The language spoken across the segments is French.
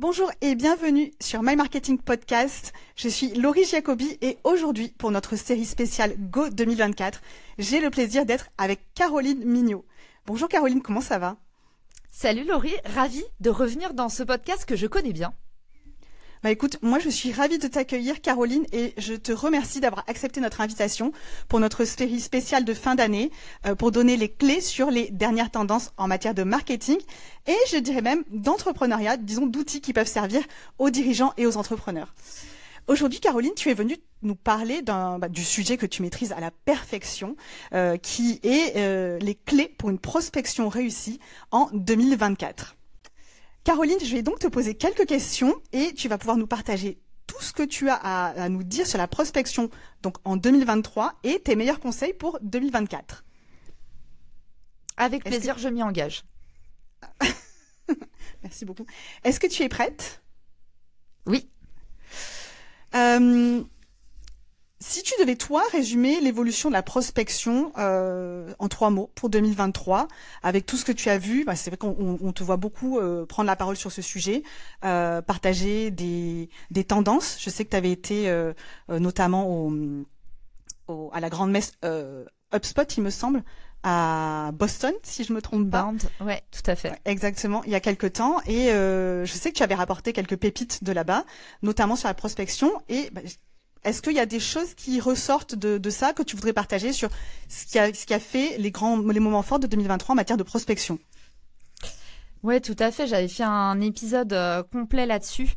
Bonjour et bienvenue sur My Marketing Podcast. Je suis Laurie Giacobi et aujourd'hui, pour notre série spéciale Go 2024, j'ai le plaisir d'être avec Caroline Mignot. Bonjour Caroline, comment ça va? Salut Laurie, ravie de revenir dans ce podcast que je connais bien. Écoute, moi je suis ravie de t'accueillir Caroline et je te remercie d'avoir accepté notre invitation pour notre série spéciale de fin d'année pour donner les clés sur les dernières tendances en matière de marketing et je dirais même d'entrepreneuriat, disons d'outils qui peuvent servir aux dirigeants et aux entrepreneurs. Aujourd'hui Caroline, tu es venue nous parler du sujet que tu maîtrises à la perfection qui est les clés pour une prospection réussie en 2024. Caroline, je vais donc te poser quelques questions et tu vas pouvoir nous partager tout ce que tu as à nous dire sur la prospection donc en 2023 et tes meilleurs conseils pour 2024. Avec plaisir, je m'y engage. Merci beaucoup. Est-ce que tu es prête? Oui. Si tu devais, toi, résumer l'évolution de la prospection en 3 mots pour 2023, avec tout ce que tu as vu, c'est vrai qu'on te voit beaucoup prendre la parole sur ce sujet, partager des tendances. Je sais que tu avais été notamment à la grande messe HubSpot, il me semble, à Boston, si je me trompe pas. Ouais, tout à fait. Ouais, exactement, il y a quelques temps. Et je sais que tu avais rapporté quelques pépites de là-bas, notamment sur la prospection. Et est-ce qu'il y a des choses qui ressortent de ça que tu voudrais partager sur ce qui a fait les moments forts de 2023 en matière de prospection? Ouais, tout à fait. J'avais fait un épisode complet là-dessus,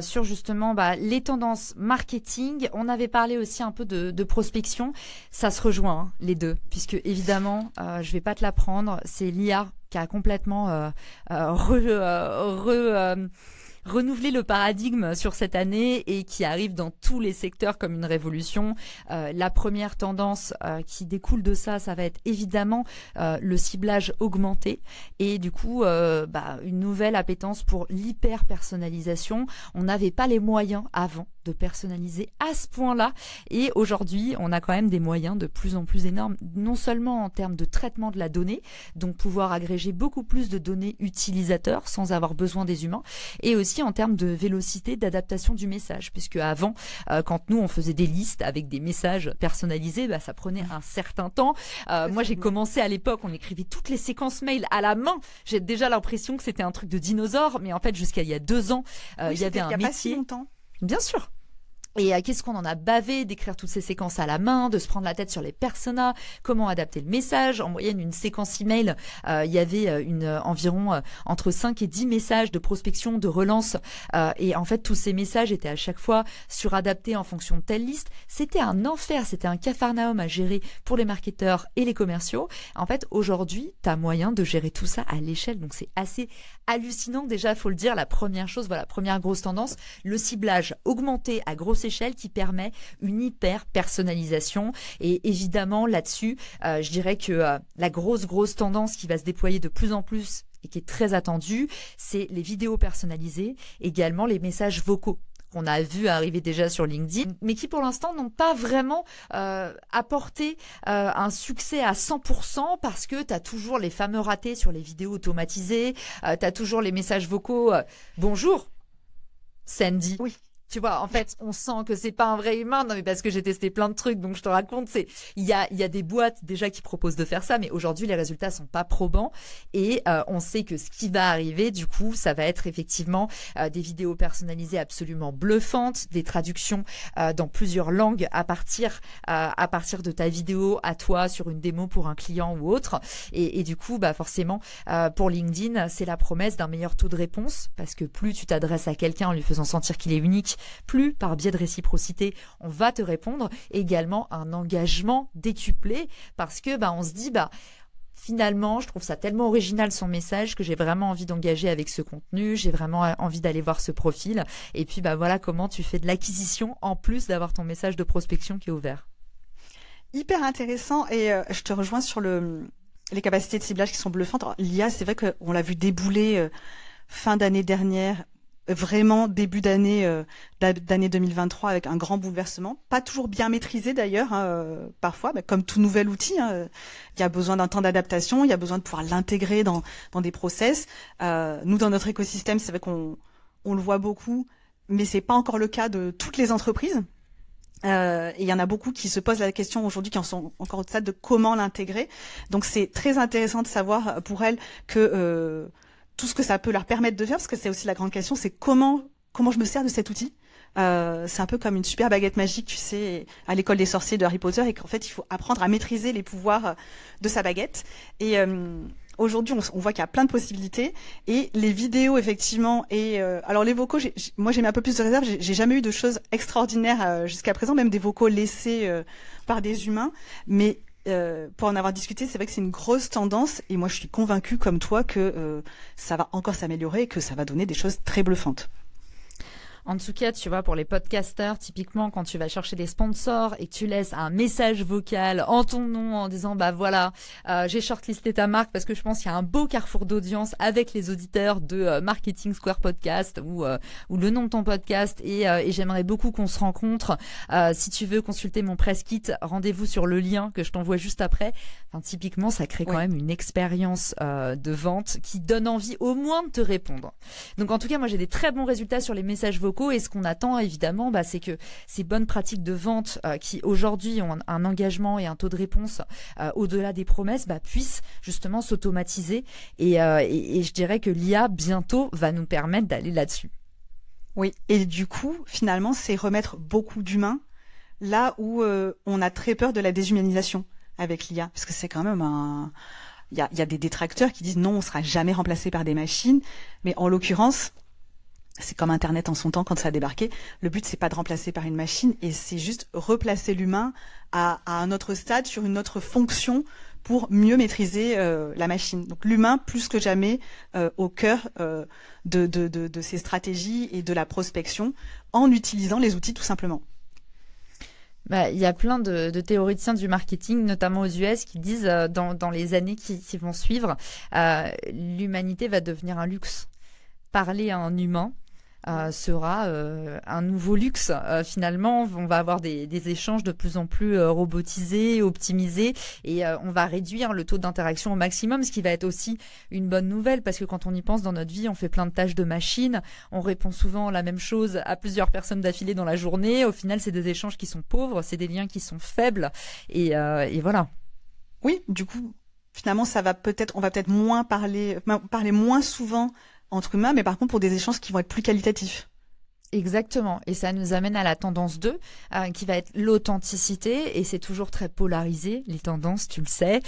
sur justement les tendances marketing. On avait parlé aussi un peu de prospection. Ça se rejoint, les deux, puisque évidemment, je vais pas te l'apprendre, c'est l'IA qui a complètement renouveler le paradigme sur cette année et qui arrive dans tous les secteurs comme une révolution. La première tendance qui découle de ça va être évidemment le ciblage augmenté et du coup une nouvelle appétence pour l'hyper-personnalisation. On n'avait pas les moyens avant de personnaliser à ce point-là et aujourd'hui on a quand même des moyens de plus en plus énormes, non seulement en termes de traitement de la donnée, donc pouvoir agréger beaucoup plus de données utilisateurs sans avoir besoin des humains, et aussi en termes de vélocité d'adaptation du message, puisque avant quand nous on faisait des listes avec des messages personnalisés, ça prenait un certain temps. Moi j'ai commencé à l'époque, on écrivait toutes les séquences mail à la main. J'ai déjà l'impression que c'était un truc de dinosaure, mais en fait jusqu'à il y a 2 ans il y avait un métier. Il y a pas si longtemps. Bien sûr. Et qu'est-ce qu'on en a bavé d'écrire toutes ces séquences à la main, de se prendre la tête sur les personas, comment adapter le message. En moyenne, une séquence email, il y avait environ entre 5 et 10 messages de prospection, de relance. Et en fait, tous ces messages étaient à chaque fois suradaptés en fonction de telle liste. C'était un enfer, c'était un capharnaüm à gérer pour les marketeurs et les commerciaux. En fait, aujourd'hui, tu as moyen de gérer tout ça à l'échelle. Donc, c'est assez hallucinant. Déjà, il faut le dire, la première chose, première grosse tendance, le ciblage augmenté à grosse échelle qui permet une hyper personnalisation. Et évidemment là-dessus, je dirais que la grosse tendance qui va se déployer de plus en plus et qui est très attendue, c'est les vidéos personnalisées, également les messages vocaux qu'on a vu arriver déjà sur LinkedIn, mais qui pour l'instant n'ont pas vraiment apporté un succès à 100% parce que tu as toujours les fameux ratés sur les vidéos automatisées, tu as toujours les messages vocaux bonjour Sandy. Oui. Tu vois, en fait, on sent que c'est pas un vrai humain. Non, mais parce que j'ai testé plein de trucs, donc je te raconte, il y a des boîtes déjà qui proposent de faire ça, mais aujourd'hui, les résultats sont pas probants. Et on sait que ce qui va arriver, du coup, ça va être effectivement des vidéos personnalisées absolument bluffantes, des traductions dans plusieurs langues à partir de ta vidéo à toi sur une démo pour un client ou autre. Et du coup, forcément, pour LinkedIn, c'est la promesse d'un meilleur taux de réponse, parce que plus tu t'adresses à quelqu'un en lui faisant sentir qu'il est unique, plus par biais de réciprocité, on va te répondre. Également un engagement décuplé parce que on se dit finalement, je trouve ça tellement original son message que j'ai vraiment envie d'engager avec ce contenu, j'ai vraiment envie d'aller voir ce profil. Et puis voilà comment tu fais de l'acquisition en plus d'avoir ton message de prospection qui est ouvert. Hyper intéressant et je te rejoins sur les capacités de ciblage qui sont bluffantes. L'IA, c'est vrai qu'on l'a vu débouler fin d'année dernière, vraiment début d'année 2023 avec un grand bouleversement, pas toujours bien maîtrisé d'ailleurs, parfois, comme tout nouvel outil, il y a besoin d'un temps d'adaptation, il y a besoin de pouvoir l'intégrer dans des process. Nous, dans notre écosystème, c'est vrai qu'on on le voit beaucoup, mais c'est pas encore le cas de toutes les entreprises. Et il y en a beaucoup qui se posent la question aujourd'hui, qui en sont encore au stade de comment l'intégrer. Donc c'est très intéressant de savoir pour elles que tout ce que ça peut leur permettre de faire, parce que c'est aussi la grande question, c'est comment je me sers de cet outil. C'est un peu comme une super baguette magique, tu sais, à l'école des sorciers de Harry Potter, et qu'en fait il faut apprendre à maîtriser les pouvoirs de sa baguette. Et aujourd'hui, on voit qu'il y a plein de possibilités, et les vidéos effectivement, et alors les vocaux, moi j'ai mis un peu plus de réserve. J'ai jamais eu de choses extraordinaires jusqu'à présent, même des vocaux laissés par des humains, mais pour en avoir discuté, c'est vrai que c'est une grosse tendance, et moi je suis convaincue comme toi que ça va encore s'améliorer et que ça va donner des choses très bluffantes. En tout cas, tu vois, pour les podcasters, typiquement, quand tu vas chercher des sponsors et que tu laisses un message vocal en ton nom en disant, bah voilà, j'ai shortlisté ta marque parce que je pense qu'il y a un beau carrefour d'audience avec les auditeurs de Marketing Square Podcast ou le nom de ton podcast et j'aimerais beaucoup qu'on se rencontre. Si tu veux consulter mon press kit, rendez-vous sur le lien que je t'envoie juste après. Enfin, typiquement, ça crée quand même une expérience de vente qui donne envie au moins de te répondre. Donc, en tout cas, moi, j'ai des très bons résultats sur les messages vocaux. Et ce qu'on attend évidemment, c'est que ces bonnes pratiques de vente qui aujourd'hui ont un engagement et un taux de réponse au-delà des promesses puissent justement s'automatiser. Et je dirais que l'IA bientôt va nous permettre d'aller là-dessus. Oui, et du coup, finalement, c'est remettre beaucoup d'humains là où on a très peur de la déshumanisation avec l'IA, parce que c'est quand même il y a des détracteurs qui disent non, on sera jamais remplacé par des machines, mais en l'occurrence, c'est comme Internet en son temps quand ça a débarqué. Le but, c'est pas de remplacer par une machine, et c'est juste replacer l'humain à un autre stade, sur une autre fonction, pour mieux maîtriser la machine. Donc l'humain, plus que jamais, au cœur de ces stratégies et de la prospection, en utilisant les outils tout simplement. Il y a plein de théoriciens du marketing, notamment aux US, qui disent dans les années qui vont suivre, l'humanité va devenir un luxe. Parler à un humain sera un nouveau luxe. Finalement, on va avoir des échanges de plus en plus robotisés, optimisés, et on va réduire le taux d'interaction au maximum, ce qui va être aussi une bonne nouvelle, parce que quand on y pense dans notre vie, on fait plein de tâches de machine, on répond souvent la même chose à plusieurs personnes d'affilée dans la journée. Au final, c'est des échanges qui sont pauvres, c'est des liens qui sont faibles, et voilà. Oui, du coup, finalement, on va peut-être moins parler moins souvent entre humains, mais par contre pour des échanges qui vont être plus qualitatifs. Exactement, et ça nous amène à la tendance 2 qui va être l'authenticité, et c'est toujours très polarisé, les tendances, tu le sais,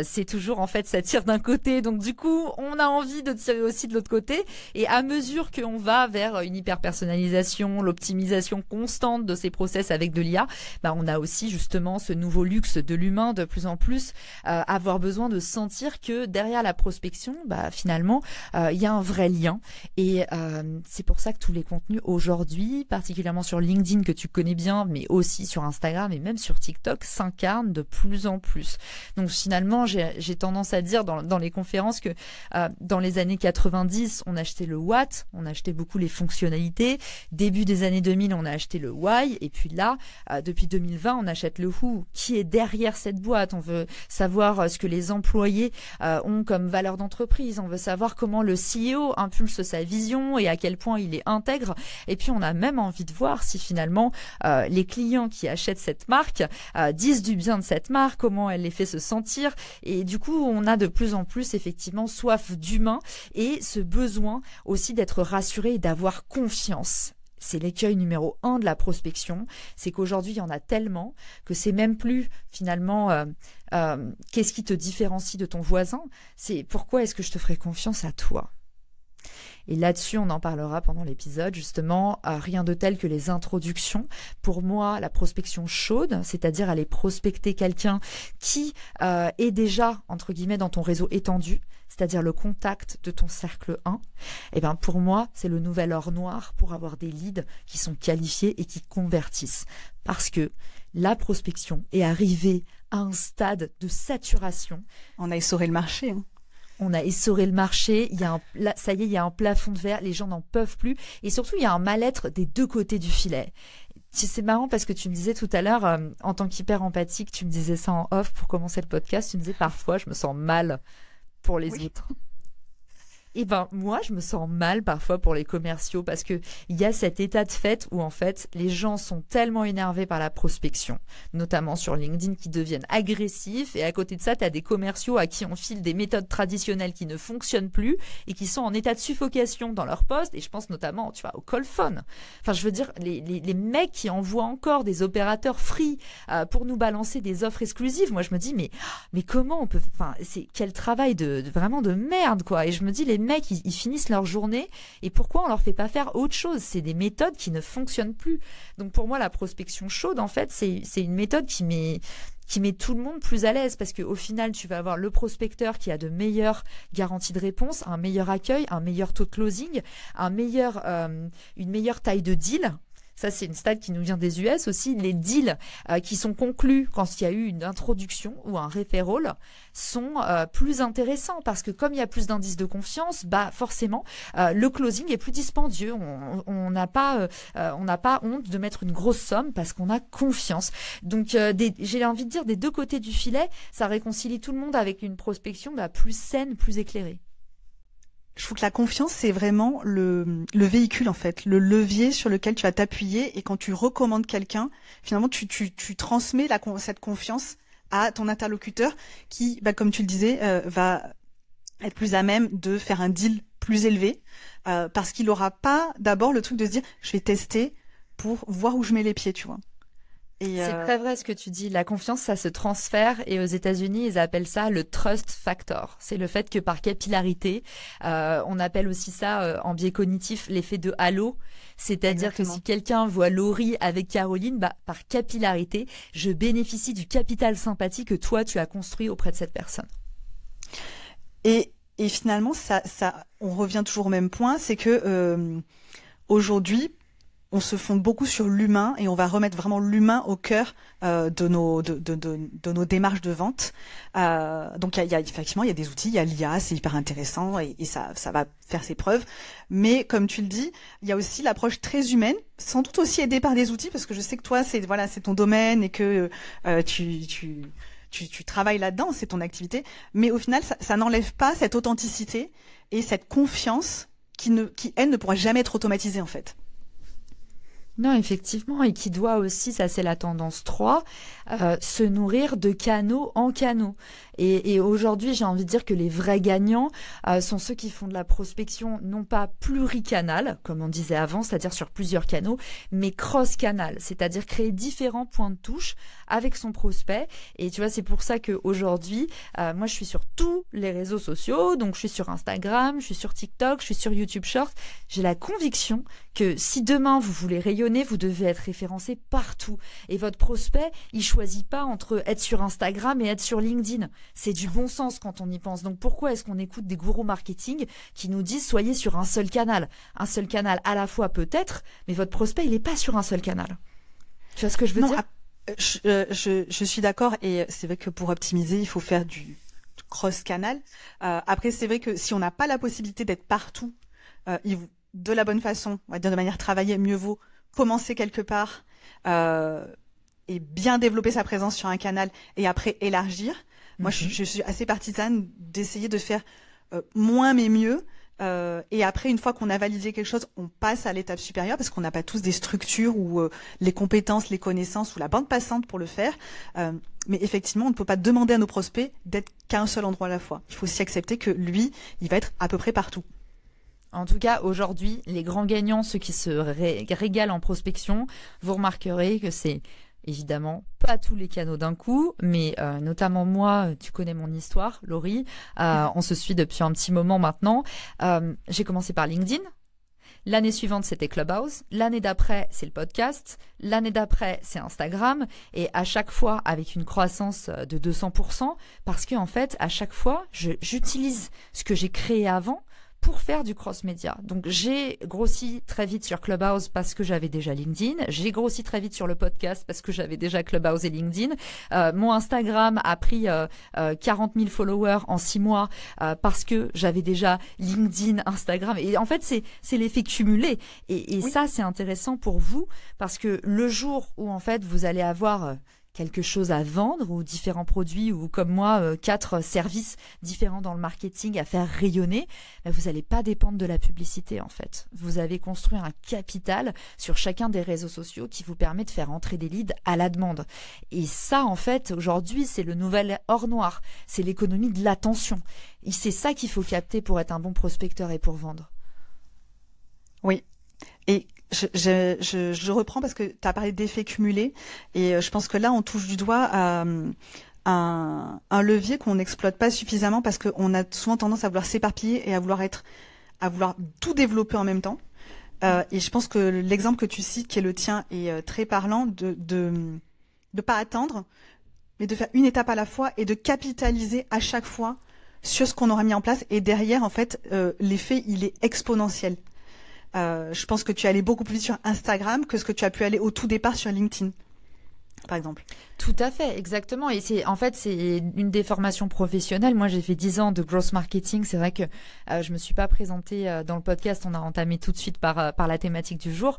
c'est toujours en fait ça tire d'un côté, donc du coup on a envie de tirer aussi de l'autre côté, et à mesure qu'on va vers une hyper-personnalisation, l'optimisation constante de ces process avec de l'IA, on a aussi justement ce nouveau luxe de l'humain de plus en plus, avoir besoin de sentir que derrière la prospection, finalement il y a un vrai lien, et c'est pour ça que tous les contenus aujourd'hui, particulièrement sur LinkedIn que tu connais bien, mais aussi sur Instagram et même sur TikTok, s'incarne de plus en plus. Donc finalement, j'ai tendance à dire dans les conférences que dans les années 90, on achetait le what, on achetait beaucoup les fonctionnalités. Début des années 2000, on a acheté le why. Et puis là, depuis 2020, on achète le who. Qui est derrière cette boîte? On veut savoir ce que les employés ont comme valeur d'entreprise. On veut savoir comment le CEO impulse sa vision et à quel point il est intègre. Et puis, on a même envie de voir si finalement les clients qui achètent cette marque disent du bien de cette marque, comment elle les fait se sentir. Et du coup, on a de plus en plus effectivement soif d'humain et ce besoin aussi d'être rassuré et d'avoir confiance. C'est l'écueil numéro 1 de la prospection, c'est qu'aujourd'hui, il y en a tellement que c'est même plus finalement qu'est-ce qui te différencie de ton voisin, c'est pourquoi est-ce que je te ferai confiance à toi. Et là-dessus, on en parlera pendant l'épisode, justement, rien de tel que les introductions. Pour moi, la prospection chaude, c'est-à-dire aller prospecter quelqu'un qui est déjà, entre guillemets, dans ton réseau étendu, c'est-à-dire le contact de ton cercle 1, pour moi, c'est le nouvel or noir pour avoir des leads qui sont qualifiés et qui convertissent. Parce que la prospection est arrivée à un stade de saturation. On a essoré le marché, hein. On a essoré le marché, ça y est, il y a un plafond de verre, les gens n'en peuvent plus. Et surtout, il y a un mal-être des deux côtés du filet. C'est marrant parce que tu me disais tout à l'heure, en tant qu'hyper empathique, tu me disais ça en off pour commencer le podcast, tu me disais parfois, je me sens mal pour les autres. Et ben moi, je me sens mal parfois pour les commerciaux parce que il y a cet état de fait où en fait les gens sont tellement énervés par la prospection, notamment sur LinkedIn, qui deviennent agressifs. Et à côté de ça, tu as des commerciaux à qui on file des méthodes traditionnelles qui ne fonctionnent plus et qui sont en état de suffocation dans leur poste. Et je pense notamment, tu vois, au call phone. Enfin, je veux dire, les mecs qui envoient encore des opérateurs free pour nous balancer des offres exclusives. Moi, je me dis, mais comment on peut, enfin, c'est quel travail vraiment de merde, quoi. Et je me dis, les mecs, ils finissent leur journée et pourquoi on leur fait pas faire autre chose? C'est des méthodes qui ne fonctionnent plus. Donc pour moi, la prospection chaude, en fait, c'est une méthode qui met tout le monde plus à l'aise parce qu'au final, tu vas avoir le prospecteur qui a de meilleures garanties de réponse, un meilleur accueil, un meilleur taux de closing, une meilleure taille de deal. Ça, c'est une stat qui nous vient des US aussi. Les deals qui sont conclus quand il y a eu une introduction ou un referral sont plus intéressants parce que comme il y a plus d'indices de confiance, bah forcément, le closing est plus dispendieux. On n'a pas honte de mettre une grosse somme parce qu'on a confiance. Donc, j'ai envie de dire des deux côtés du filet, ça réconcilie tout le monde avec une prospection plus saine, plus éclairée. Je trouve que la confiance, c'est vraiment le véhicule, en fait, le levier sur lequel tu vas t'appuyer. Et quand tu recommandes quelqu'un, finalement, tu transmets cette confiance à ton interlocuteur qui, comme tu le disais, va être plus à même de faire un deal plus élevé parce qu'il n'aura pas d'abord le truc de se dire « je vais tester pour voir où je mets les pieds », tu vois. C'est très vrai ce que tu dis. La confiance, ça se transfère et aux États-Unis, ils appellent ça le trust factor. C'est le fait que par capillarité, on appelle aussi ça en biais cognitif l'effet de halo. C'est-à-dire que si quelqu'un voit Laurie avec Caroline, par capillarité, je bénéficie du capital sympathie que toi, tu as construit auprès de cette personne. Et finalement, ça, on revient toujours au même point, c'est que aujourd'hui, on se fonde beaucoup sur l'humain et on va remettre vraiment l'humain au cœur de nos démarches de vente. Donc effectivement il y a des outils, il y a l'IA, c'est hyper intéressant et ça va faire ses preuves. Mais comme tu le dis, il y a aussi l'approche très humaine, sans doute aussi aidée par des outils parce que je sais que toi c'est ton domaine et que tu travailles là-dedans, c'est ton activité. Mais au final ça n'enlève pas cette authenticité et cette confiance qui elle ne pourra jamais être automatisée en fait. Non, effectivement, et qui doit aussi, ça c'est la tendance 3, se nourrir de canaux en canaux. Et aujourd'hui, j'ai envie de dire que les vrais gagnants sont ceux qui font de la prospection non pas pluricanale, comme on disait avant, c'est-à-dire sur plusieurs canaux, mais cross-canal, c'est-à-dire créer différents points de touche avec son prospect. Et tu vois, c'est pour ça qu'aujourd'hui, moi je suis sur tous les réseaux sociaux, donc je suis sur Instagram, je suis sur TikTok, je suis sur YouTube Short. J'ai la conviction que si demain vous voulez rayonner, vous devez être référencé partout. Et votre prospect, il choisit pas entre être sur Instagram et être sur LinkedIn. C'est du bon sens quand on y pense. Donc pourquoi est-ce qu'on écoute des gourous marketing qui nous disent soyez sur un seul canal? Un seul canal à la fois peut-être, mais votre prospect, il est pas sur un seul canal. Tu vois ce que je veux dire? Je suis d'accord et c'est vrai que pour optimiser, il faut faire du cross-canal. Après, c'est vrai que si on n'a pas la possibilité d'être partout, de la bonne façon, on va dire de manière travaillée, mieux vaut commencer quelque part et bien développer sa présence sur un canal et après élargir. Moi, je suis assez partisane d'essayer de faire moins mais mieux. Et après, une fois qu'on a validé quelque chose, on passe à l'étape supérieure parce qu'on n'a pas tous des structures ou les compétences, les connaissances ou la bande passante pour le faire. Mais effectivement, on ne peut pas demander à nos prospects d'être qu'à un seul endroit à la fois. Il faut aussi accepter que lui, il va être à peu près partout. En tout cas, aujourd'hui, les grands gagnants, ceux qui se régalent en prospection, vous remarquerez que c'est évidemment pas tous les canaux d'un coup, mais notamment moi, tu connais mon histoire, Laurie, on se suit depuis un petit moment maintenant. J'ai commencé par LinkedIn. L'année suivante, c'était Clubhouse. L'année d'après, c'est le podcast. L'année d'après, c'est Instagram. Et à chaque fois, avec une croissance de 200%, parce que en fait, à chaque fois, j'utilise ce que j'ai créé avant pour faire du cross-média. Donc, j'ai grossi très vite sur Clubhouse parce que j'avais déjà LinkedIn. J'ai grossi très vite sur le podcast parce que j'avais déjà Clubhouse et LinkedIn. Mon Instagram a pris 40 000 followers en 6 mois parce que j'avais déjà LinkedIn, Instagram. Et en fait, c'est l'effet cumulé. Et oui. Ça, c'est intéressant pour vous parce que le jour où, en fait, vous allez avoir quelque chose à vendre ou différents produits ou comme moi 4 services différents dans le marketing à faire rayonner, vous n'allez pas dépendre de la publicité en fait. Vous avez construit un capital sur chacun des réseaux sociaux qui vous permet de faire entrer des leads à la demande. Et ça en fait aujourd'hui c'est le nouvel or noir, c'est l'économie de l'attention. Et c'est ça qu'il faut capter pour être un bon prospecteur et pour vendre. Oui. Et je reprends parce que tu as parlé d'effets cumulés et je pense que là on touche du doigt à un levier qu'on n'exploite pas suffisamment parce qu'on a souvent tendance à vouloir s'éparpiller et à vouloir tout développer en même temps. Et je pense que l'exemple que tu cites, qui est le tien, est très parlant de pas attendre, mais de faire une étape à la fois et de capitaliser à chaque fois sur ce qu'on aura mis en place. Et derrière, en fait, l'effet, il est exponentiel. Je pense que tu es allé beaucoup plus vite sur Instagram que ce que tu as pu aller au tout départ sur LinkedIn, par exemple. Tout à fait, exactement. Et c'est une des formations professionnelles. Moi, j'ai fait 10 ans de growth marketing. C'est vrai que je me suis pas présentée dans le podcast. On a entamé tout de suite par la thématique du jour.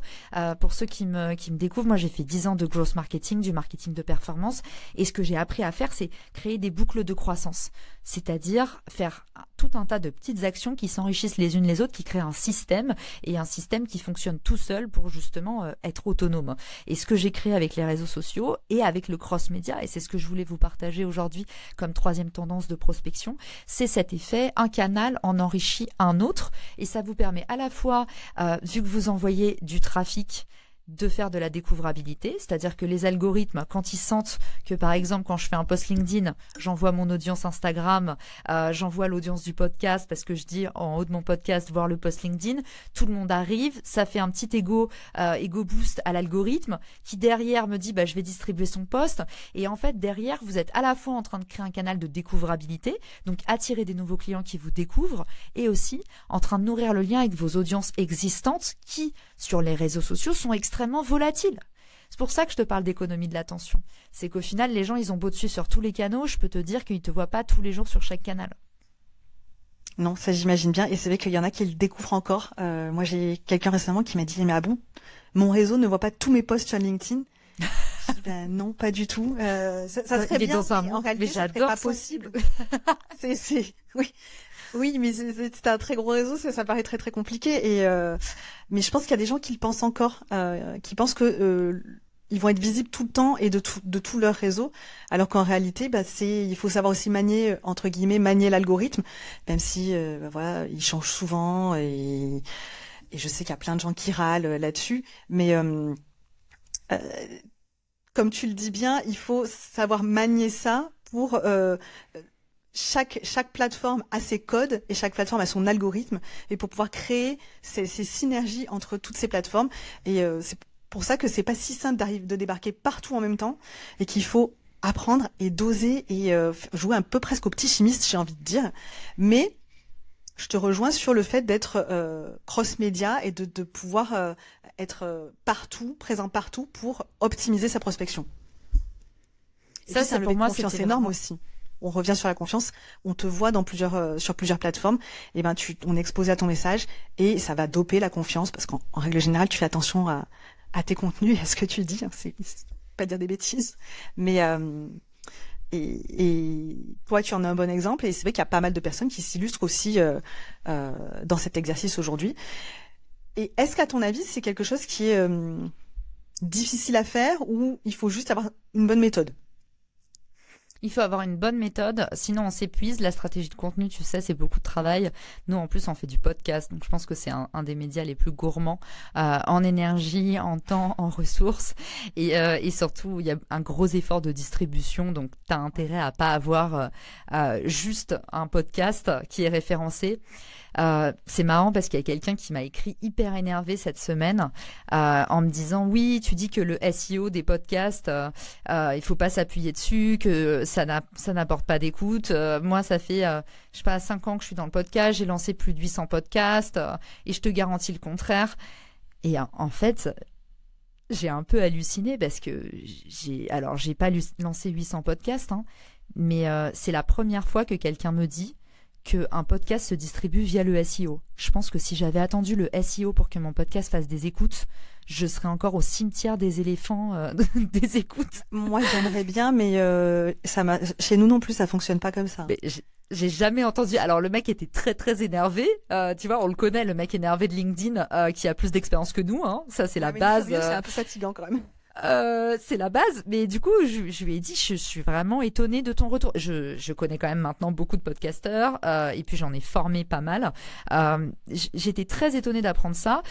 Pour ceux qui me découvrent, moi, j'ai fait 10 ans de growth marketing, du marketing de performance. Et ce que j'ai appris à faire, c'est créer des boucles de croissance. C'est-à-dire faire tout un tas de petites actions qui s'enrichissent les unes les autres, qui créent un système et un système qui fonctionne tout seul pour justement être autonome. Et ce que j'ai créé avec les réseaux sociaux et avec le cross-média, et c'est ce que je voulais vous partager aujourd'hui comme 3e tendance de prospection, c'est cet effet, un canal en enrichit un autre, et ça vous permet à la fois, vu que vous envoyez du trafic, de faire de la découvrabilité, c'est-à-dire que les algorithmes, quand ils sentent que, par exemple, quand je fais un post LinkedIn, j'envoie mon audience Instagram, j'envoie l'audience du podcast parce que je dis en haut de mon podcast, voir le post LinkedIn, tout le monde arrive, ça fait un petit ego boost à l'algorithme qui derrière me dit, je vais distribuer son post. Et en fait, derrière, vous êtes à la fois en train de créer un canal de découvrabilité, donc attirer des nouveaux clients qui vous découvrent, et aussi en train de nourrir le lien avec vos audiences existantes qui, sur les réseaux sociaux, sont extrêmement volatiles. C'est pour ça que je te parle d'économie de l'attention. C'est qu'au final, les gens, ils ont beau dessus sur tous les canaux, je peux te dire qu'ils ne te voient pas tous les jours sur chaque canal. Non, ça j'imagine bien. Et c'est vrai qu'il y en a qui le découvrent encore. Moi, j'ai quelqu'un récemment qui m'a dit, mais ah bon, mon réseau ne voit pas tous mes posts sur LinkedIn. Je dis, non, pas du tout. Ça serait bien, dans un mais en réalité, mais ça serait pas possible. Oui, mais c'est un très gros réseau, ça paraît très très compliqué. Mais je pense qu'il y a des gens qui le pensent encore, qui pensent que ils vont être visibles tout le temps et de tout leur réseau, alors qu'en réalité, il faut savoir aussi manier, entre guillemets, manier l'algorithme, même si voilà, il change souvent et je sais qu'il y a plein de gens qui râlent là-dessus, mais comme tu le dis bien, il faut savoir manier ça pour chaque plateforme a ses codes et chaque plateforme a son algorithme, et pour pouvoir créer ces synergies entre toutes ces plateformes. Et c'est pour ça que c'est pas si simple de débarquer partout en même temps, et qu'il faut apprendre et doser et jouer un peu presque au petit chimiste, j'ai envie de dire. Mais je te rejoins sur le fait d'être cross-média et de pouvoir être présent partout pour optimiser sa prospection. Et ça, c'est pour moi, c'est énorme aussi. On revient sur la confiance, on te voit sur plusieurs plateformes, et on est exposé à ton message et ça va doper la confiance, parce qu'en règle générale, tu fais attention à tes contenus et à ce que tu dis, hein, c'est pas dire des bêtises, mais et toi, tu en as un bon exemple, et c'est vrai qu'il y a pas mal de personnes qui s'illustrent aussi dans cet exercice aujourd'hui. Et est-ce qu'à ton avis, c'est quelque chose qui est difficile à faire, ou il faut juste avoir une bonne méthode? Il faut avoir une bonne méthode, sinon on s'épuise. La stratégie de contenu, tu sais, c'est beaucoup de travail. Nous, en plus, on fait du podcast, donc je pense que c'est un des médias les plus gourmands en énergie, en temps, en ressources. Et surtout, il y a un gros effort de distribution, donc tu as intérêt à pas avoir juste un podcast qui est référencé. C'est marrant parce qu'il y a quelqu'un qui m'a écrit hyper énervé cette semaine en me disant, oui, tu dis que le SEO des podcasts, il faut pas s'appuyer dessus, que ça n'apporte pas d'écoute. Moi, ça fait, je sais pas, 5 ans que je suis dans le podcast, j'ai lancé plus de 800 podcasts et je te garantis le contraire. Et en fait, j'ai un peu halluciné parce que j'ai pas lancé 800 podcasts, hein, mais c'est la première fois que quelqu'un me dit qu'un podcast se distribue via le SEO. Je pense que si j'avais attendu le SEO pour que mon podcast fasse des écoutes, je serais encore au cimetière des éléphants des écoutes. Moi, j'aimerais bien, mais chez nous non plus, ça fonctionne pas comme ça. Mais j'ai jamais entendu. Alors le mec était très très énervé. Tu vois, on le connaît, le mec énervé de LinkedIn qui a plus d'expérience que nous. Hein. Ça c'est la base. C'est un peu fatigant quand même. C'est la base, mais du coup, je lui ai dit, je suis vraiment étonnée de ton retour. Je connais quand même maintenant beaucoup de podcasteurs, et puis j'en ai formé pas mal. J'étais très étonnée d'apprendre ça.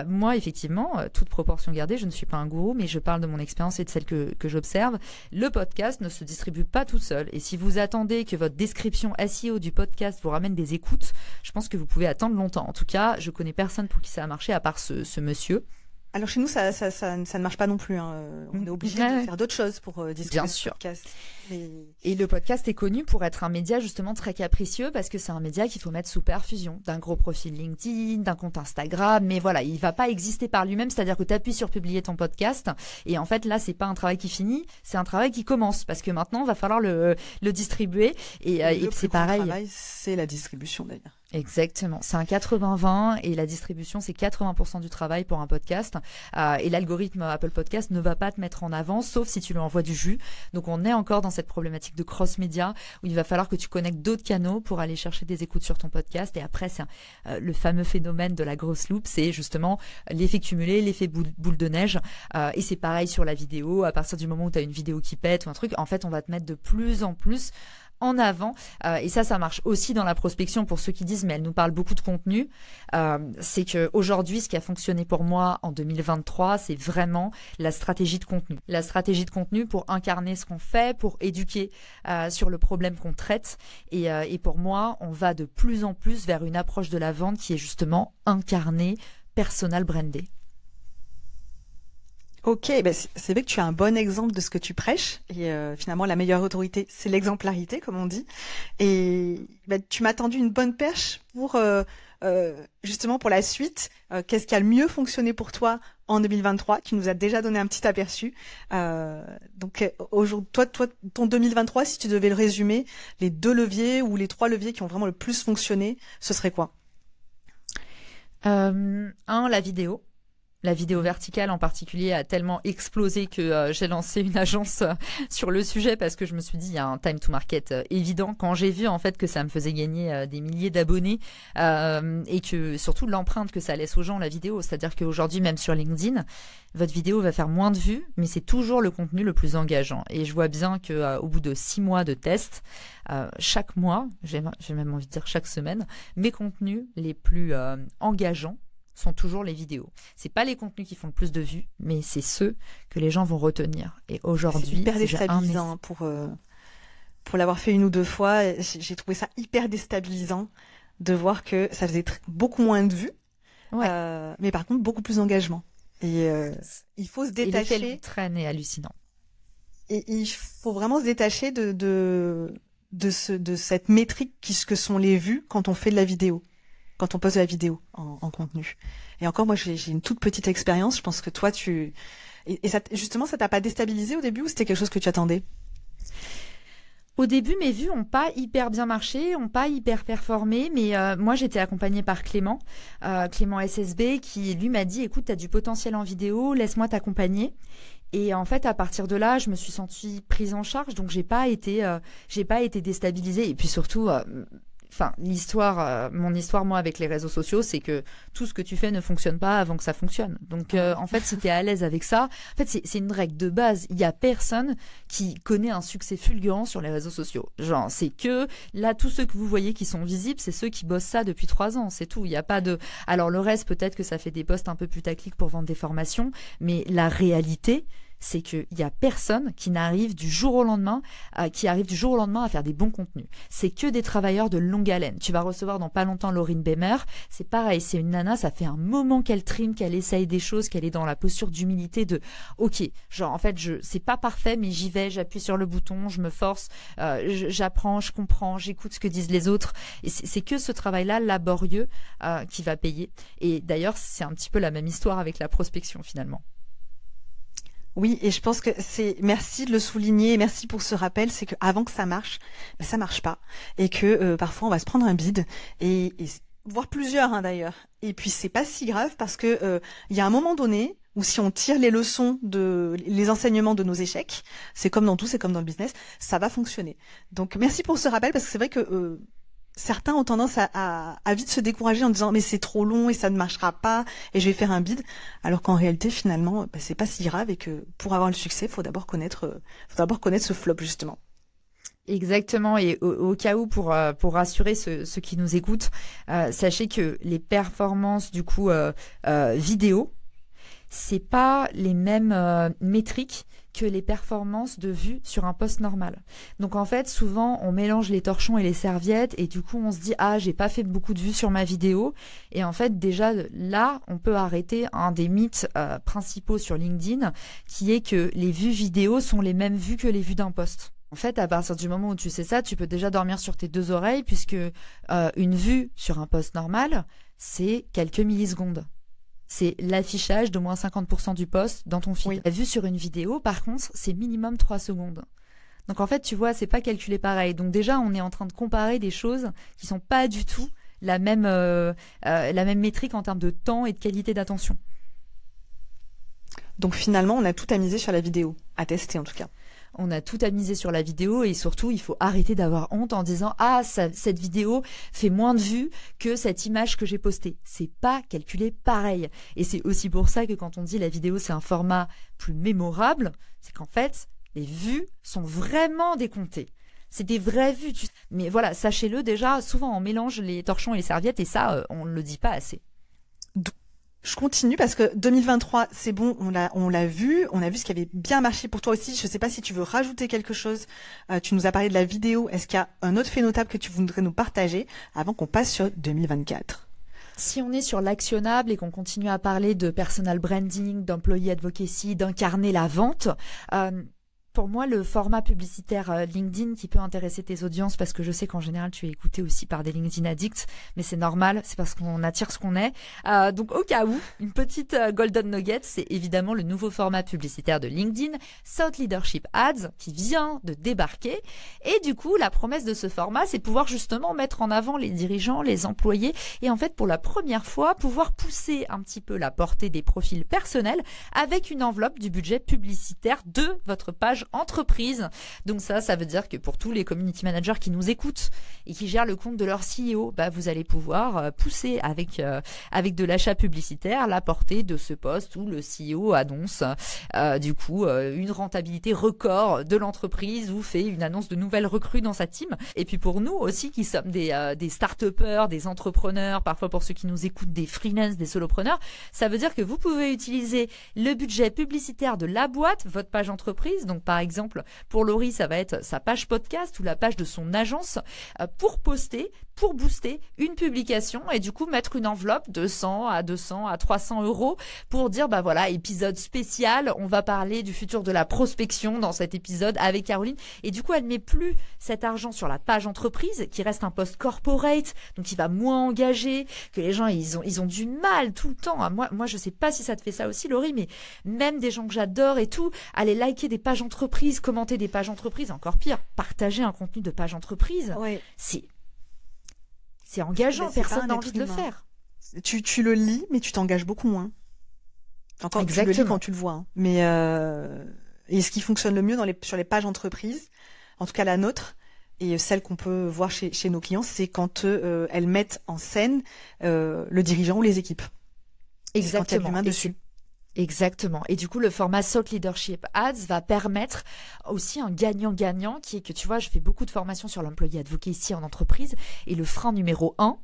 Moi, effectivement, toute proportion gardée, je ne suis pas un gourou, mais je parle de mon expérience et de celle que j'observe. Le podcast ne se distribue pas tout seul. Et si vous attendez que votre description SEO du podcast vous ramène des écoutes, je pense que vous pouvez attendre longtemps. En tout cas, je connais personne pour qui ça a marché à part ce monsieur. Alors chez nous, ça ne marche pas non plus. Hein. On est obligé de faire d'autres choses pour distribuer le podcast. Et le podcast est connu pour être un média justement très capricieux parce que c'est un média qu'il faut mettre sous perfusion d'un gros profil LinkedIn, d'un compte Instagram. Mais voilà, il va pas exister par lui-même. C'est-à-dire que tu appuies sur publier ton podcast et en fait là, c'est pas un travail qui finit, c'est un travail qui commence parce que maintenant, il va falloir le distribuer. Et c'est pareil. Le travail, c'est la distribution d'ailleurs. Exactement, c'est un 80-20 et la distribution c'est 80% du travail pour un podcast et l'algorithme Apple Podcast ne va pas te mettre en avant sauf si tu lui envoies du jus. Donc on est encore dans cette problématique de cross-média où il va falloir que tu connectes d'autres canaux pour aller chercher des écoutes sur ton podcast et après c'est le fameux phénomène de la grosse loupe, c'est justement l'effet cumulé, l'effet boule de neige et c'est pareil sur la vidéo, à partir du moment où tu as une vidéo qui pète ou un truc, en fait on va te mettre de plus en plus en avant et ça marche aussi dans la prospection pour ceux qui disent mais elle nous parle beaucoup de contenu. C'est que aujourd'hui ce qui a fonctionné pour moi en 2023 c'est vraiment la stratégie de contenu. La stratégie de contenu pour incarner ce qu'on fait, pour éduquer sur le problème qu'on traite et pour moi on va de plus en plus vers une approche de la vente qui est justement incarnée, personal brandée. Ok, ben c'est vrai que tu as un bon exemple de ce que tu prêches et finalement la meilleure autorité c'est l'exemplarité comme on dit et ben, tu m'as tendu une bonne perche pour justement pour la suite. Qu'est-ce qui a le mieux fonctionné pour toi en 2023? Tu nous as déjà donné un petit aperçu. Donc aujourd'hui, toi ton 2023, si tu devais le résumer, les 2 leviers ou les 3 leviers qui ont vraiment le plus fonctionné, ce serait quoi? La vidéo. La vidéo verticale en particulier a tellement explosé que j'ai lancé une agence sur le sujet parce que je me suis dit il y a un time to market évident quand j'ai vu en fait que ça me faisait gagner des milliers d'abonnés et que surtout l'empreinte que ça laisse aux gens la vidéo, c'est-à-dire qu'aujourd'hui même sur LinkedIn votre vidéo va faire moins de vues mais c'est toujours le contenu le plus engageant et je vois bien que au bout de 6 mois de test chaque mois, j'ai même envie de dire chaque semaine, mes contenus les plus engageants sont toujours les vidéos. C'est pas les contenus qui font le plus de vues, mais c'est ceux que les gens vont retenir. Et aujourd'hui, c'est hyper déstabilisant pour l'avoir fait 1 ou 2 fois. J'ai trouvé ça hyper déstabilisant de voir que ça faisait beaucoup moins de vues, mais par contre beaucoup plus d'engagement. Et il faut se détacher. Et l'effet traîne est hallucinant. Et il faut vraiment se détacher de cette métrique que sont les vues quand on fait de la vidéo. Quand on poste de la vidéo en contenu. Et encore, moi, j'ai une toute petite expérience. Je pense que toi, et ça, justement, ça t'a pas déstabilisé au début ou c'était quelque chose que tu attendais? Au début, mes vues ont pas hyper bien marché, ont pas hyper performé, mais moi, j'étais accompagnée par Clément SSB, qui lui m'a dit, écoute, t'as du potentiel en vidéo, laisse-moi t'accompagner. Et en fait, à partir de là, je me suis sentie prise en charge, donc j'ai pas été déstabilisée. Et puis surtout, mon histoire, moi, avec les réseaux sociaux, c'est que tout ce que tu fais ne fonctionne pas avant que ça fonctionne. Donc, en fait, si t'es à l'aise avec ça, en fait, c'est une règle de base. Il y a personne qui connaît un succès fulgurant sur les réseaux sociaux. Genre, c'est que, là, tous ceux que vous voyez qui sont visibles, c'est ceux qui bossent ça depuis 3 ans. C'est tout. Il n'y a pas de, alors le reste, peut-être que ça fait des posts un peu putaclic pour vendre des formations, mais la réalité, c'est qu'il y a personne qui arrive du jour au lendemain à faire des bons contenus. C'est que des travailleurs de longue haleine. Tu vas recevoir dans pas longtemps Laurine Bemer. C'est pareil, c'est une nana, ça fait un moment qu'elle trime, qu'elle essaye des choses, qu'elle est dans la posture d'humilité de ok, genre en fait c'est pas parfait mais j'y vais, j'appuie sur le bouton, je me force, j'apprends, je comprends, j'écoute ce que disent les autres. Et c'est que ce travail-là laborieux qui va payer. Et d'ailleurs, c'est un petit peu la même histoire avec la prospection finalement. Oui, et je pense que merci de le souligner, merci pour ce rappel, c'est que avant que ça marche, ben, ça marche pas, et que parfois on va se prendre un bide et voire plusieurs hein, d'ailleurs. Et puis c'est pas si grave parce que il y a un moment donné où si on tire les leçons les enseignements de nos échecs, c'est comme dans tout, c'est comme dans le business, ça va fonctionner. Donc merci pour ce rappel parce que c'est vrai que certains ont tendance à vite se décourager en disant mais c'est trop long et ça ne marchera pas et je vais faire un bid, alors qu'en réalité finalement c'est pas si grave et que pour avoir le succès faut d'abord connaître ce flop justement. Exactement, et au cas où, pour rassurer ceux qui nous écoutent, sachez que les performances du coup vidéo, c'est pas les mêmes métriques que les performances de vue sur un post normal. Donc en fait, souvent on mélange les torchons et les serviettes et du coup on se dit ah j'ai pas fait beaucoup de vues sur ma vidéo, et en fait déjà là on peut arrêter un des mythes principaux sur LinkedIn, qui est que les vues vidéo sont les mêmes vues que les vues d'un post. En fait, à partir du moment où tu sais ça, tu peux déjà dormir sur tes deux oreilles, puisque une vue sur un post normal, c'est quelques millisecondes. C'est l'affichage d'au moins 50% du post dans ton feed. Oui. La vue sur une vidéo, par contre, c'est minimum 3 secondes. Donc en fait, tu vois, c'est pas calculé pareil. Donc déjà, on est en train de comparer des choses qui sont pas du tout la même métrique en termes de temps et de qualité d'attention. Donc finalement, on a tout à miser sur la vidéo, à tester en tout cas. On a tout à miser sur la vidéo, et surtout, il faut arrêter d'avoir honte en disant « Ah, cette vidéo fait moins de vues que cette image que j'ai postée ». C'est pas calculé pareil. Et c'est aussi pour ça que quand on dit la vidéo, c'est un format plus mémorable, c'est qu'en fait, les vues sont vraiment décomptées. C'est des vraies vues. Mais voilà, sachez-le déjà, souvent on mélange les torchons et les serviettes, et ça, on ne le dit pas assez. Je continue parce que 2023, c'est bon, on l'a vu ce qui avait bien marché pour toi aussi. Je sais pas si tu veux rajouter quelque chose. Tu nous as parlé de la vidéo. Est-ce qu'il y a un autre fait notable que tu voudrais nous partager avant qu'on passe sur 2024? Si on est sur l'actionnable et qu'on continue à parler de personal branding, d'employee advocacy, d'incarner la vente, pour moi, le format publicitaire LinkedIn qui peut intéresser tes audiences, parce que je sais qu'en général, tu es écouté aussi par des LinkedIn addicts, mais c'est normal, c'est parce qu'on attire ce qu'on est. Donc, au cas où, une petite golden nugget, c'est évidemment le nouveau format publicitaire de LinkedIn, Thought Leadership Ads, qui vient de débarquer. Et du coup, la promesse de ce format, c'est pouvoir justement mettre en avant les dirigeants, les employés, et en fait, pour la première fois, pouvoir pousser un petit peu la portée des profils personnels avec une enveloppe du budget publicitaire de votre page entreprise. Donc ça veut dire que pour tous les community managers qui nous écoutent et qui gèrent le compte de leur CEO, vous allez pouvoir pousser avec de l'achat publicitaire la portée de ce poste où le CEO annonce du coup une rentabilité record de l'entreprise ou fait une annonce de nouvelles recrues dans sa team. Et puis pour nous aussi qui sommes des start-upers, des entrepreneurs, parfois pour ceux qui nous écoutent des freelance, des solopreneurs, ça veut dire que vous pouvez utiliser le budget publicitaire de la boîte, votre page entreprise. Donc par exemple, pour Laurie, ça va être sa page podcast ou la page de son agence pour poster, pour booster une publication et du coup mettre une enveloppe de 100 à 200 à 300 euros pour dire voilà, épisode spécial, on va parler du futur de la prospection dans cet épisode avec Caroline. Et du coup, elle met plus cet argent sur la page entreprise qui reste un post corporate, donc il va moins engager, que les gens ils ont du mal tout le temps. Moi je sais pas si ça te fait ça aussi, Laurie, mais même des gens que j'adore et tout, aller liker des pages entreprises, commenter des pages entreprises, encore pire, partager un contenu de page entreprise, ouais. C'est engageant, personne n'a envie de le faire. Tu le lis, mais tu t'engages beaucoup moins. Encore, exactement. Tu le lis quand tu le vois. Hein. Mais et ce qui fonctionne le mieux sur les pages entreprises, en tout cas la nôtre, et celle qu'on peut voir chez nos clients, c'est quand elles mettent en scène le dirigeant ou les équipes. Exactement. Quand il y a de l'humain dessus. Exactement. Et du coup, le format Thought Leadership Ads va permettre aussi un gagnant-gagnant qui est que, tu vois, je fais beaucoup de formations sur l'employee advocacy en entreprise et le frein numéro 1,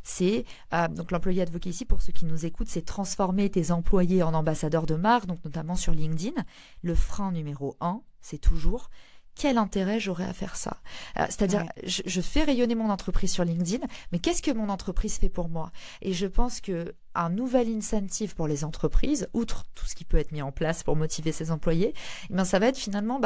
c'est donc l'employee advocacy, pour ceux qui nous écoutent, c'est transformer tes employés en ambassadeurs de marque, donc notamment sur LinkedIn. Le frein numéro 1, c'est toujours quel intérêt j'aurais à faire ça? C'est-à-dire, je fais rayonner mon entreprise sur LinkedIn, mais qu'est-ce que mon entreprise fait pour moi? Et je pense que un nouvel incentive pour les entreprises, outre tout ce qui peut être mis en place pour motiver ses employés, ça va être finalement,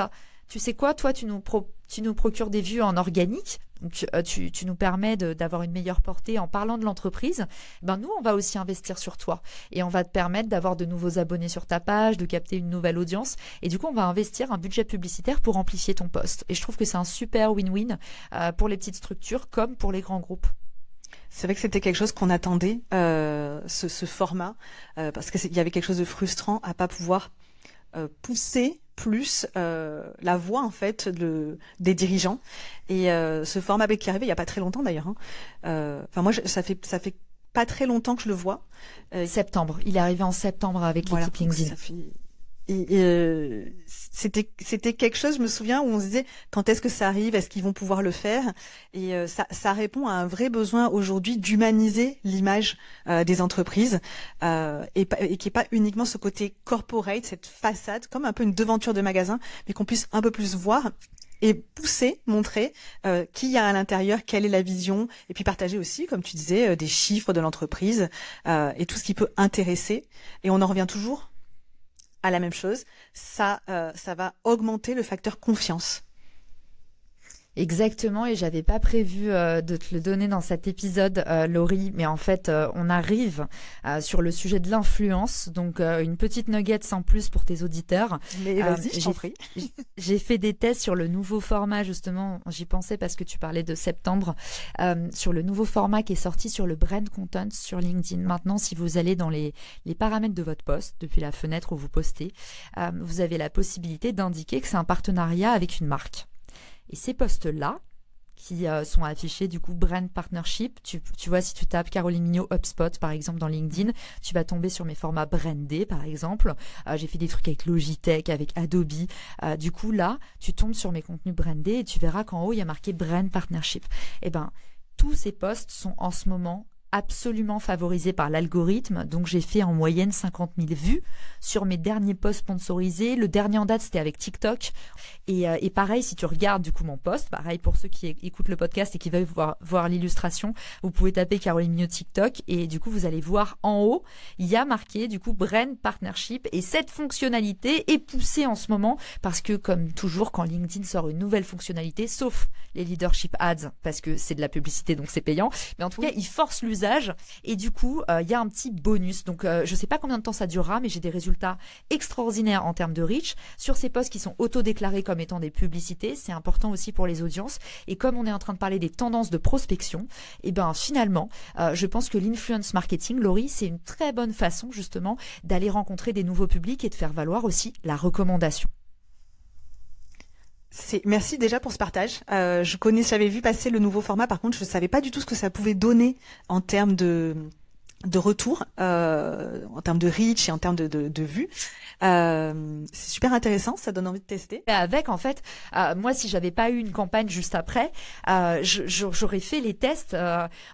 tu sais quoi, toi, tu nous procures des vues en organique, Donc, tu nous permets d'avoir une meilleure portée en parlant de l'entreprise. Nous, on va aussi investir sur toi et on va te permettre d'avoir de nouveaux abonnés sur ta page, de capter une nouvelle audience. Et du coup, on va investir un budget publicitaire pour amplifier ton post. Et je trouve que c'est un super win-win pour les petites structures comme pour les grands groupes. C'est vrai que c'était quelque chose qu'on attendait, ce format, parce qu'il y avait quelque chose de frustrant à pas pouvoir pousser plus la voix en fait des dirigeants. Et ce format qui est arrivé il y a pas très longtemps d'ailleurs. Moi, ça fait pas très longtemps que je le vois. Septembre. Il est arrivé en septembre avec l'équipe LinkedIn. C'était quelque chose, je me souviens, où on se disait quand est-ce que ça arrive, est-ce qu'ils vont pouvoir le faire? Et ça répond à un vrai besoin aujourd'hui d'humaniser l'image des entreprises et qui est pas uniquement ce côté corporate, cette façade, comme un peu une devanture de magasin, mais qu'on puisse un peu plus voir et pousser, montrer qui y a à l'intérieur, quelle est la vision, et puis partager aussi, comme tu disais, des chiffres de l'entreprise et tout ce qui peut intéresser. Et on en revient toujours à la même chose, ça va augmenter le facteur confiance. Exactement, et j'avais pas prévu de te le donner dans cet épisode, Laurie, mais en fait, on arrive sur le sujet de l'influence, donc une petite nugget en plus pour tes auditeurs. Mais vas-y, je t'en prie. J'ai fait des tests sur le nouveau format, justement, j'y pensais parce que tu parlais de septembre, sur le nouveau format qui est sorti sur le brand content sur LinkedIn. Maintenant, si vous allez dans les paramètres de votre post, depuis la fenêtre où vous postez, vous avez la possibilité d'indiquer que c'est un partenariat avec une marque. Et ces posts-là, qui sont affichés du coup brand partnership, tu vois, si tu tapes Caroline Mignot HubSpot par exemple dans LinkedIn, tu vas tomber sur mes formats brandés par exemple. J'ai fait des trucs avec Logitech, avec Adobe. Du coup là, tu tombes sur mes contenus brandés et tu verras qu'en haut il y a marqué brand partnership. Et tous ces posts sont en ce moment absolument favorisé par l'algorithme. Donc, j'ai fait en moyenne 50 000 vues sur mes derniers posts sponsorisés. Le dernier en date, c'était avec TikTok. Et pareil, si tu regardes du coup mon post, pareil pour ceux qui écoutent le podcast et qui veulent voir l'illustration, vous pouvez taper Caroline Mignot TikTok et du coup, vous allez voir en haut, il y a marqué du coup Brand Partnership et cette fonctionnalité est poussée en ce moment parce que comme toujours, quand LinkedIn sort une nouvelle fonctionnalité, sauf les leadership ads, parce que c'est de la publicité donc c'est payant, mais en tout cas, ils forcent l'usage et du coup, il y a un petit bonus. Donc, je sais pas combien de temps ça durera, mais j'ai des résultats extraordinaires en termes de reach sur ces posts qui sont auto-déclarés comme étant des publicités. C'est important aussi pour les audiences. Et comme on est en train de parler des tendances de prospection, finalement, je pense que l'influence marketing, Laurie, c'est une très bonne façon justement d'aller rencontrer des nouveaux publics et de faire valoir aussi la recommandation. Merci déjà pour ce partage. J'avais vu passer le nouveau format. Par contre, je savais pas du tout ce que ça pouvait donner en termes de retour, en termes de reach et en termes de vues. C'est super intéressant. Ça donne envie de tester. Avec, en fait, moi, si j'avais pas eu une campagne juste après, j'aurais fait les tests.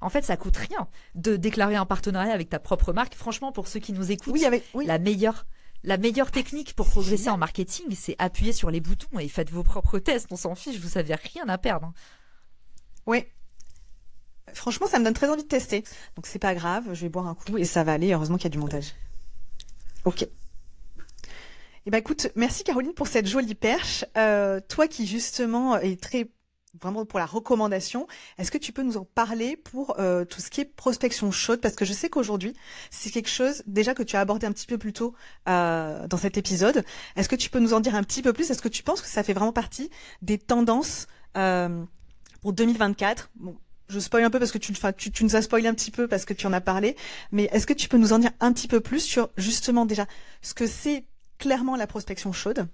En fait, ça coûte rien de déclarer un partenariat avec ta propre marque. Franchement, pour ceux qui nous écoutent, la meilleure technique pour progresser en marketing, c'est appuyer sur les boutons et faites vos propres tests. On s'en fiche, vous n'avez rien à perdre. Oui. Franchement, ça me donne très envie de tester. Donc, c'est pas grave, je vais boire un coup et ça va aller. Heureusement qu'il y a du montage. Ok. Écoute, merci Caroline pour cette jolie perche. Toi qui justement est vraiment pour la recommandation, est-ce que tu peux nous en parler pour tout ce qui est prospection chaude? Parce que je sais qu'aujourd'hui, c'est quelque chose déjà que tu as abordé un petit peu plus tôt dans cet épisode. Est-ce que tu peux nous en dire un petit peu plus? Est-ce que tu penses que ça fait vraiment partie des tendances pour 2024? Bon, je spoil un peu parce que tu nous as spoilé un petit peu parce que tu en as parlé. Mais est-ce que tu peux nous en dire un petit peu plus sur justement déjà ce que c'est clairement la prospection chaude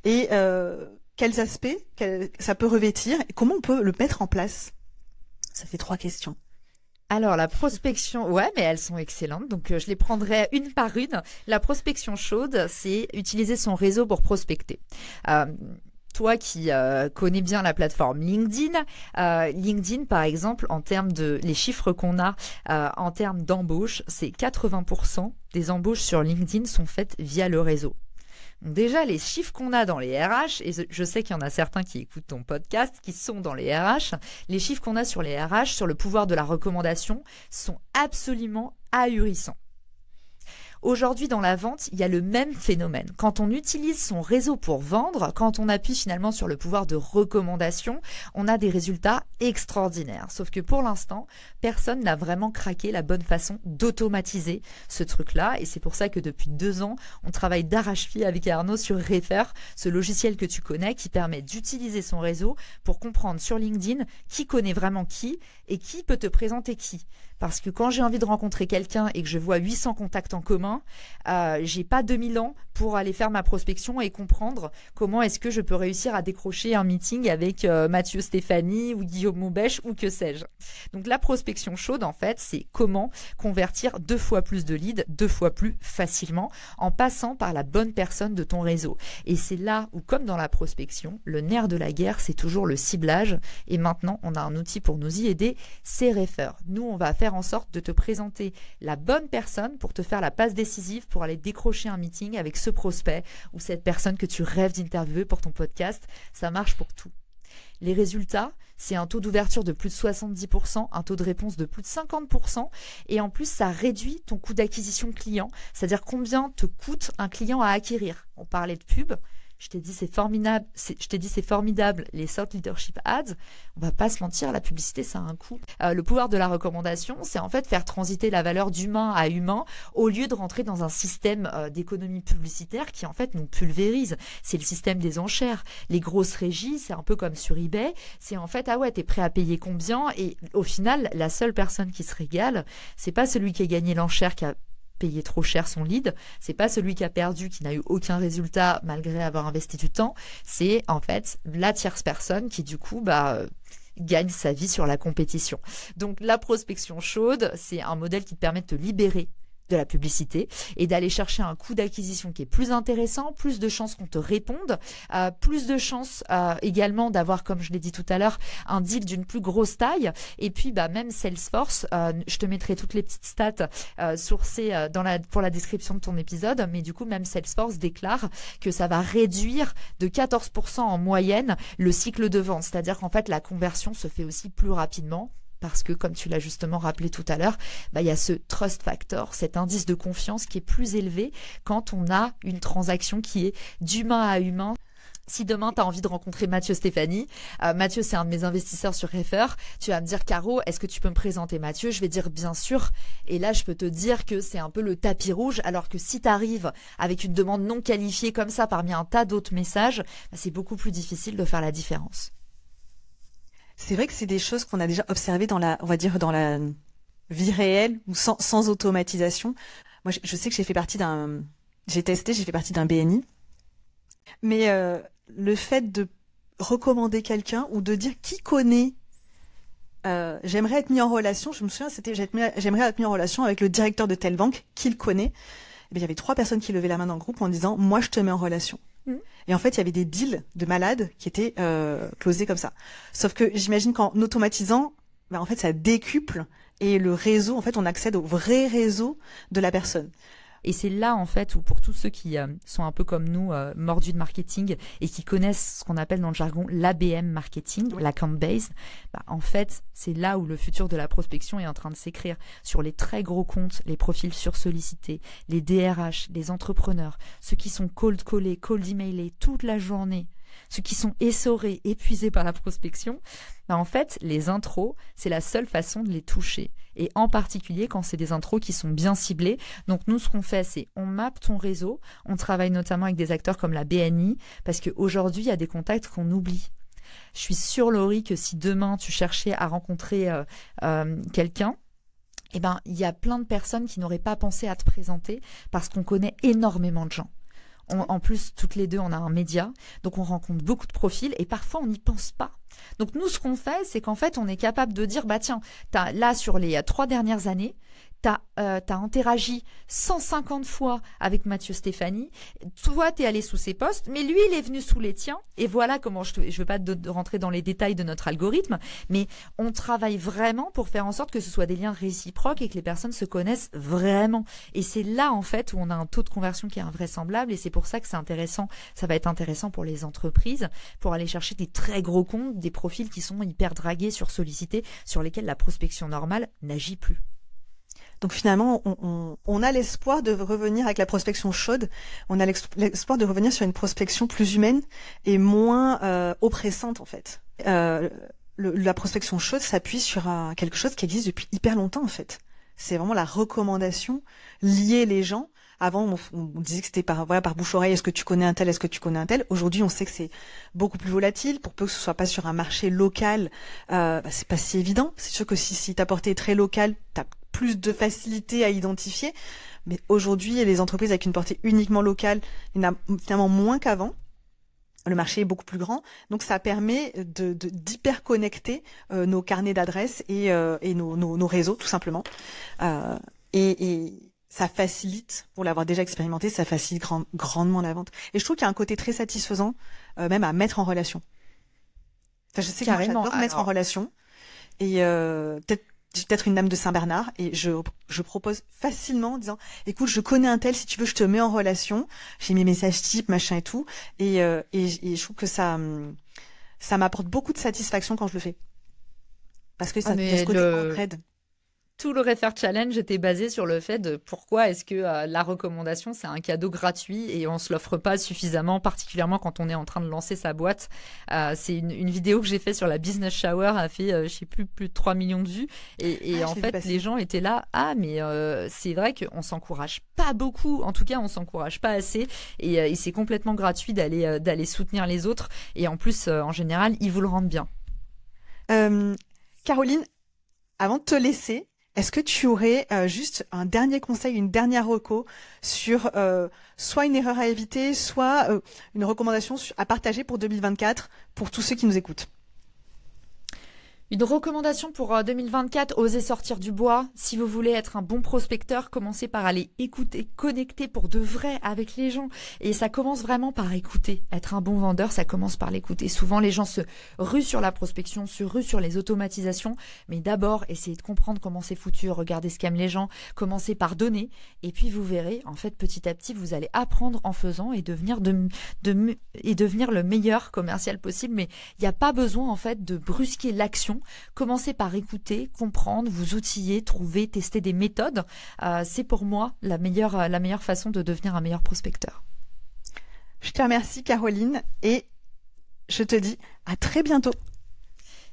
et quels aspects ça peut revêtir et comment on peut le mettre en place? Ça fait 3 questions. Alors, la prospection, ouais, mais elles sont excellentes. Donc, je les prendrai une par une. La prospection chaude, c'est utiliser son réseau pour prospecter. Toi qui connais bien la plateforme LinkedIn, LinkedIn, par exemple, en termes les chiffres qu'on a en termes d'embauche, c'est 80% des embauches sur LinkedIn sont faites via le réseau. Donc déjà, les chiffres qu'on a dans les RH, et je sais qu'il y en a certains qui écoutent ton podcast, qui sont dans les RH, les chiffres qu'on a sur les RH, sur le pouvoir de la recommandation, sont absolument ahurissants. Aujourd'hui, dans la vente, il y a le même phénomène. Quand on utilise son réseau pour vendre, quand on appuie finalement sur le pouvoir de recommandation, on a des résultats extraordinaires. Sauf que pour l'instant, personne n'a vraiment craqué la bonne façon d'automatiser ce truc-là. Et c'est pour ça que depuis 2 ans, on travaille d'arrache-pied avec Arnaud sur Refer, ce logiciel que tu connais qui permet d'utiliser son réseau pour comprendre sur LinkedIn qui connaît vraiment qui et qui peut te présenter qui. Parce que quand j'ai envie de rencontrer quelqu'un et que je vois 800 contacts en commun, j'ai pas 2000 ans pour aller faire ma prospection et comprendre comment est-ce que je peux réussir à décrocher un meeting avec Mathieu Stéphanie ou Guillaume Moubèche ou que sais-je. Donc la prospection chaude, en fait, c'est comment convertir 2 fois plus de leads, 2 fois plus facilement en passant par la bonne personne de ton réseau. Et c'est là où, comme dans la prospection, le nerf de la guerre, c'est toujours le ciblage. Et maintenant, on a un outil pour nous y aider, c'est Refer. Nous, on va faire en sorte de te présenter la bonne personne pour te faire la passe décisive pour aller décrocher un meeting avec ce prospect ou cette personne que tu rêves d'interviewer pour ton podcast. Ça marche pour tout. Les résultats, c'est un taux d'ouverture de plus de 70%, un taux de réponse de plus de 50%, et en plus, ça réduit ton coût d'acquisition client, c'est-à-dire combien te coûte un client à acquérir. On parlait de pub. Je t'ai dit c'est formidable les thought leadership ads. On va pas se mentir, la publicité ça a un coût. Le pouvoir de la recommandation, c'est en fait faire transiter la valeur d'humain à humain au lieu de rentrer dans un système d'économie publicitaire qui en fait nous pulvérise. C'est le système des enchères. Les grosses régies, c'est un peu comme sur eBay. C'est en fait t'es prêt à payer combien, et au final la seule personne qui se régale, c'est pas celui qui a gagné l'enchère qui a payé trop cher son lead, c'est pas celui qui a perdu, qui n'a eu aucun résultat malgré avoir investi du temps, c'est en fait la tierce personne qui du coup gagne sa vie sur la compétition. Donc la prospection chaude, c'est un modèle qui te permet de te libérer de la publicité et d'aller chercher un coût d'acquisition qui est plus intéressant, plus de chances qu'on te réponde, plus de chances également d'avoir, comme je l'ai dit tout à l'heure, un deal d'une plus grosse taille. Et puis même Salesforce, je te mettrai toutes les petites stats sourcées pour la description de ton épisode, mais du coup même Salesforce déclare que ça va réduire de 14% en moyenne le cycle de vente, c'est-à-dire qu'en fait la conversion se fait aussi plus rapidement. Parce que, comme tu l'as justement rappelé tout à l'heure, il y a ce trust factor, cet indice de confiance qui est plus élevé quand on a une transaction qui est d'humain à humain. Si demain, tu as envie de rencontrer Mathieu Stéphanie, Mathieu, c'est un de mes investisseurs sur Refer, tu vas me dire, Caro, est-ce que tu peux me présenter Mathieu? Je vais dire, bien sûr. Et là, je peux te dire que c'est un peu le tapis rouge, alors que si tu arrives avec une demande non qualifiée comme ça parmi un tas d'autres messages, c'est beaucoup plus difficile de faire la différence. C'est vrai que c'est des choses qu'on a déjà observées dans la vie réelle ou sans automatisation. Moi, je sais que j'ai fait partie d'un BNI. Mais le fait de recommander quelqu'un ou de dire qui connaît, j'aimerais être mis en relation, je me souviens, j'aimerais être mis en relation avec le directeur de telle banque, qui le connaît. Et bien, il y avait 3 personnes qui levaient la main dans le groupe en disant, moi, je te mets en relation. Et en fait, il y avait des deals de malades qui étaient closés comme ça. Sauf que j'imagine qu'en automatisant, en fait, ça décuple et le réseau, en fait, on accède au vrai réseau de la personne. Et c'est là, en fait, où pour tous ceux qui sont un peu comme nous, mordus de marketing et qui connaissent ce qu'on appelle dans le jargon l'ABM marketing, oui, l'account based, en fait, c'est là où le futur de la prospection est en train de s'écrire. Sur les très gros comptes, les profils sursollicités, les DRH, les entrepreneurs, ceux qui sont cold callés, cold emailés toute la journée, ceux qui sont essorés, épuisés par la prospection, en fait, les intros, c'est la seule façon de les toucher. Et en particulier quand c'est des intros qui sont bien ciblés. Donc nous, ce qu'on fait, c'est on mappe ton réseau. On travaille notamment avec des acteurs comme la BNI, parce qu'aujourd'hui, il y a des contacts qu'on oublie. Je suis sûre, Laurie, que si demain, tu cherchais à rencontrer quelqu'un, il y a plein de personnes qui n'auraient pas pensé à te présenter parce qu'on connaît énormément de gens. En plus, toutes les deux, on a un média, donc on rencontre beaucoup de profils et parfois, on n'y pense pas. Donc nous, ce qu'on fait, c'est qu'en fait, on est capable de dire, tiens, là, sur les 3 dernières années, t'as interagi 150 fois avec Mathieu Stéphanie. Toi, t'es allé sous ses postes, mais lui, il est venu sous les tiens. Et voilà comment, je veux pas rentrer dans les détails de notre algorithme, mais on travaille vraiment pour faire en sorte que ce soit des liens réciproques et que les personnes se connaissent vraiment. Et c'est là, en fait, où on a un taux de conversion qui est invraisemblable. Et c'est pour ça que c'est intéressant. Ça va être intéressant pour les entreprises, pour aller chercher des très gros comptes, des profils qui sont hyper dragués, sursollicités, sur lesquels la prospection normale n'agit plus. Donc finalement, on a l'espoir de revenir avec la prospection chaude, on a l'espoir de revenir sur une prospection plus humaine et moins oppressante en fait. La prospection chaude s'appuie sur quelque chose qui existe depuis hyper longtemps en fait. C'est vraiment la recommandation, lier les gens. Avant, on disait que c'était par bouche-oreille, est-ce que tu connais un tel, est-ce que tu connais un tel. Aujourd'hui, on sait que c'est beaucoup plus volatile. Pour peu que ce soit pas sur un marché local, c'est pas si évident. C'est sûr que si ta portée est très locale, t'as plus de facilité à identifier. Mais aujourd'hui, les entreprises avec une portée uniquement locale, il y en a finalement moins qu'avant. Le marché est beaucoup plus grand, donc ça permet d'hyper connecter nos carnets d'adresses et nos réseaux tout simplement. Et ça facilite, pour l'avoir déjà expérimenté, ça facilite grandement la vente. Et je trouve qu'il y a un côté très satisfaisant, même à mettre en relation. Enfin, je sais que j'adore mettre en relation. Et peut-être une dame de Saint-Bernard, et je propose facilement en disant, écoute, je connais un tel, si tu veux, je te mets en relation. J'ai mes messages types, machin et tout. Et je trouve que ça m'apporte beaucoup de satisfaction quand je le fais. Parce que ça y a ce côté entraide. Tout le Refer Challenge était basé sur le fait de pourquoi est-ce que la recommandation, c'est un cadeau gratuit et on se l'offre pas suffisamment, particulièrement quand on est en train de lancer sa boîte. C'est une vidéo que j'ai fait sur la Business Shower, a fait, je sais plus de 3 millions de vues. Et en fait, les gens étaient là, mais c'est vrai qu'on s'encourage pas beaucoup. En tout cas, on s'encourage pas assez. Et c'est complètement gratuit d'aller soutenir les autres. Et en plus, en général, ils vous le rendent bien. Caroline, avant de te laisser, est-ce que tu aurais juste un dernier conseil, une dernière reco sur soit une erreur à éviter, soit une recommandation à partager pour 2024 pour tous ceux qui nous écoutent? Une recommandation pour 2024, osez sortir du bois. Si vous voulez être un bon prospecteur, commencez par aller écouter, connecter pour de vrai avec les gens. Et ça commence vraiment par écouter. Être un bon vendeur, ça commence par l'écouter. Souvent, les gens se ruent sur la prospection, se ruent sur les automatisations. Mais d'abord, essayez de comprendre comment c'est foutu. Regardez ce qu'aiment les gens. Commencez par donner. Et puis, vous verrez, en fait, petit à petit, vous allez apprendre en faisant et devenir le meilleur commercial possible. Mais il n'y a pas besoin, en fait, de brusquer l'action. Commencez par écouter, comprendre, vous outiller, trouver, tester des méthodes. C'est pour moi la meilleure façon de devenir un meilleur prospecteur. Je te remercie Caroline et je te dis à très bientôt.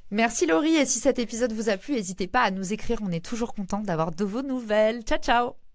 Merci Laurie, et si cet épisode vous a plu, n'hésitez pas à nous écrire, on est toujours content d'avoir de vos nouvelles. Ciao ciao.